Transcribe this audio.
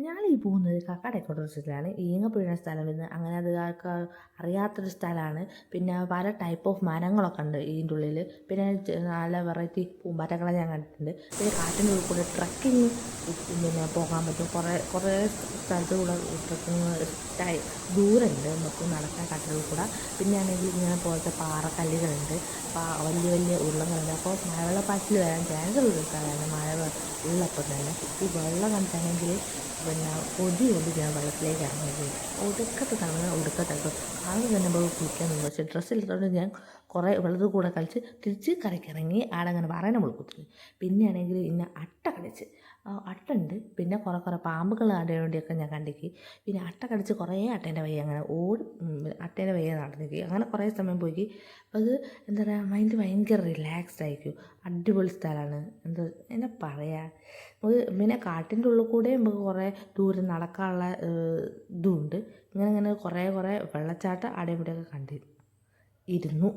ഞങ്ങളീ പോകുന്നത് കക്കാടൊക്കെ സ്ഥലമാണ്. ഈങ്ങപ്പുഴ സ്ഥലം വരുന്നത്. അങ്ങനെ അത് അറിയാത്തൊരു സ്ഥലമാണ്. പിന്നെ പല ടൈപ്പ് ഓഫ് മരങ്ങളൊക്കെ ഉണ്ട് ഇതിൻ്റെ ഉള്ളിൽ. പിന്നെ നല്ല വെറൈറ്റി പൂമ്പാറ്റകളെ ഞാൻ കണ്ടിട്ടുണ്ട്. പിന്നെ കാട്ടിൻ്റെ ഉള്ളിൽ കൂടെ ട്രക്കിങ് പിന്നെ പോകാൻ പറ്റും. കുറേ സ്ഥലത്ത് കൂടെ ട്രക്കിങ് ദൂരമുണ്ട് നമുക്ക് നടക്കാൻ കാട്ടിനുള്ളിൽ കൂടെ. പിന്നെ ആണെങ്കിൽ ഇങ്ങനെ പോലത്തെ പാറക്കല്ലുകളുണ്ട്, വലിയ വലിയ ഉരുളങ്ങളുണ്ട്. അപ്പോൾ മഴവെള്ളപ്പാച്ചിൽ വരാൻ ചാൻസ് ഉള്ള സ്ഥലമാണ് മഴ ഉള്ളപ്പോൾ തന്നെ. ഈ വെള്ളം കണ്ടിട്ടാണെങ്കിൽ പിന്നെ കൊതി കൊണ്ട് ഞാൻ വെള്ളത്തിലേക്ക് ഇറങ്ങിയത്. ഒടുക്കത്തെ തവണ ഒടുക്കത്തായിരുന്നു. ആദ്യം തന്നെ നമ്മൾ കുളിക്കാൻ നിന്ന്, പക്ഷേ ഡ്രസ്സില്ലാത്തതുകൊണ്ട് ഞാൻ കുറേ വെള്ളത്തിൽ കൂടെ കളിച്ച് തിരിച്ച് കരയ്ക്കിറങ്ങി. ആടെ അങ്ങനെ പറയുന്ന നമ്മൾ കുത്തി. പിന്നെയാണെങ്കിൽ ഇന്നെ അട്ട കടിച്ച്, അട്ടുണ്ട്. പിന്നെ കുറേ പാമ്പുകൾ ആടാൻ വേണ്ടിയൊക്കെ ഞാൻ കണ്ടിക്ക്. പിന്നെ അട്ട കടിച്ച് കുറേ അട്ടേൻ്റെ വയ്യ അങ്ങനെ ഓടി അട്ടേൻ്റെ വയ്യ നടന്നിക്ക്. അങ്ങനെ കുറേ സമയം പോയി. അപ്പോൾ അത് എന്താ പറയുക, മൈൻഡ് ഭയങ്കര റിലാക്സ്ഡ് ആയിരിക്കും. അടിപൊളി സ്ഥലമാണ്. എന്നെ പറയുക. നമുക്ക് പിന്നെ കാട്ടിൻ്റെ ഉള്ളിൽ കൂടെ നമുക്ക് കുറേ ദൂരം നടക്കാനുള്ള ഇതുമുണ്ട്. ഇങ്ങനെ കുറേ വെള്ളച്ചാട്ടം അവിടെ ഇവിടെയൊക്കെ കണ്ടിരുന്നു.